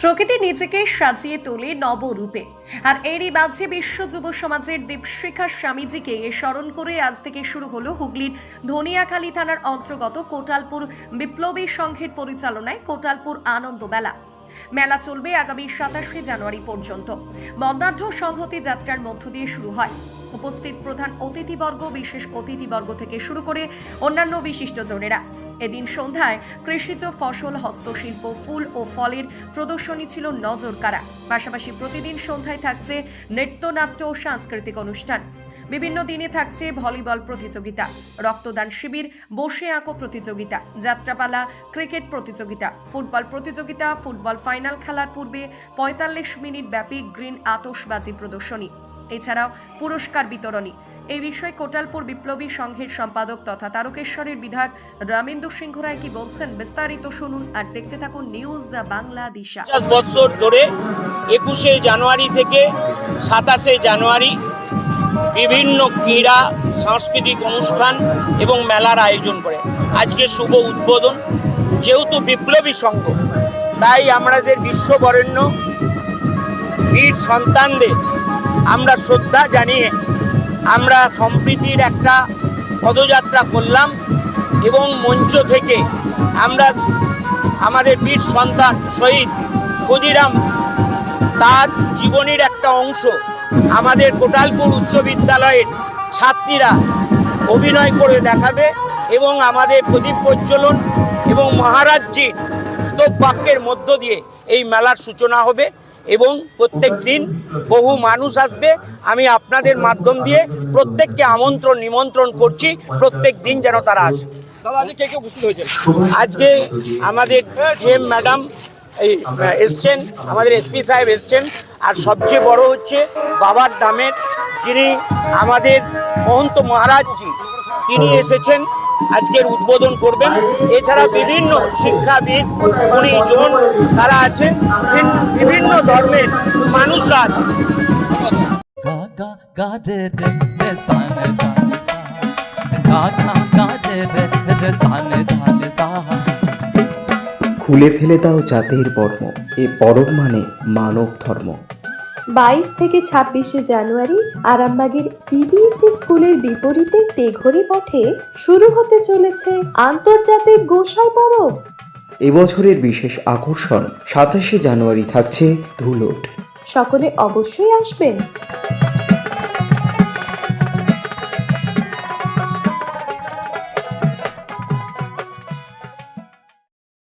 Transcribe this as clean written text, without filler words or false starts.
প্রকৃতি নিজেকে সাজিয়ে তোলে নবরূপে। আর এরই মাঝে বিশ্ব যুব সমাজের দীপশিখা স্বামীজিকে স্মরণ করে আজ থেকে শুরু হলো হুগলির ধনিয়াখালী থানার অন্তর্গত কোটালপুর বিপ্লবী সংঘের পরিচালনায় কোটালপুর আনন্দ মেলা। মেলা চলবে আগামী 27 জানুয়ারি পর্যন্ত। বর্ণাঢ্য সংহতি যাত্রার মধ্য দিয়ে শুরু হয়। উপস্থিত প্রধান অতিথিবর্গ, বিশেষ অতিথিবর্গ থেকে শুরু করে অন্যান্য বিশিষ্টজনেরা। এদিন সন্ধ্যায় কৃষিজ ফসল, হস্তশিল্প, ফুল ও ফলের প্রদর্শনী ছিল নজর কাড়া। পাশাপাশি প্রতিদিন সন্ধ্যায় থাকছে নৃত্যনাট্য ও সাংস্কৃতিক অনুষ্ঠান। বিভিন্ন দিনে থাকছে ভলিবল প্রতিযোগিতা, রক্তদান শিবির, বসে আঁকো প্রতিযোগিতা, যাত্রাপালা, ক্রিকেট প্রতিযোগিতা, ফুটবল প্রতিযোগিতা, ফুটবল ফাইনাল খেলার পূর্বে ৪৫ মিনিট ব্যাপী গ্রিন আতশবাজি প্রদর্শনী, এছাড়াও পুরস্কার বিতরণী। এই বিষয়ে কোটালপুর বিপ্লবী সংঘের সম্পাদক তথা তারকেশ্বরের বিধায়ক রামেন্দু সিংহ রায় কি বলছেন, বিস্তারিত শুনুন আর দেখতে থাকুন নিউজ দ্য বাংলা দিশা। 50 বছর ধরে 21শে জানুয়ারি থেকে 27শে জানুয়ারি বিভিন্ন ক্রীড়া, সাংস্কৃতিক অনুষ্ঠান এবং মেলার আয়োজন করে। আজকে শুভ উদ্বোধন। যেহেতু বিপ্লবী সংঘ, তাই আমাদের বিশ্ববরেণ্য বীর সন্তানদের আমরা শ্রদ্ধা জানিয়ে আমরা সম্প্রীতির একটা পদযাত্রা করলাম এবং মঞ্চ থেকে আমরা আমাদের বীর সন্তান শহীদ ক্ষুদিরাম তার জীবনের একটা অংশ আমাদের কোটালপুর উচ্চ বিদ্যালয়ের ছাত্রীরা অভিনয় করে দেখাবে এবং আমাদের প্রদীপ প্রজ্বলন এবং মহারাজজির স্তব বাক্যের মধ্য দিয়ে এই মেলার সূচনা হবে এবং প্রত্যেক দিন বহু মানুষ আসবে। আমি আপনাদের মাধ্যম দিয়ে প্রত্যেককে নিমন্ত্রণ করছি, প্রত্যেক দিন যেন তারা আসে। আজকে আমাদের এম ম্যাডাম এসছেন, আমাদের এসপি সাহেব এসছেন, আর সবচেয়ে বড় হচ্ছে বাবার ধামের যিনি আমাদের মহন্ত মহারাজজি, তিনি এসেছেন, আজকের উদ্বোধন করবেন। এছাড়া বিভিন্ন শিক্ষাবিদ, গুণীজন তারা আছেন, বিভিন্ন ধর্মের মানুষরা আছেন। খুলে ফেলে দাও জাতের বর্ম, এ পরব মানে মানব ধর্ম। 22 থেকে 26 জানুয়ারি আরামবাগের সিবিএসই স্কুলের বিপরীতে তেঘরি মাঠে শুরু হতে চলেছে আন্তর্জাতিক গোসাই পরব। এবছরের বিশেষ আকর্ষণ 27 জানুয়ারি থাকছে ধুলোট। সকলে অবশ্যই আসবেন।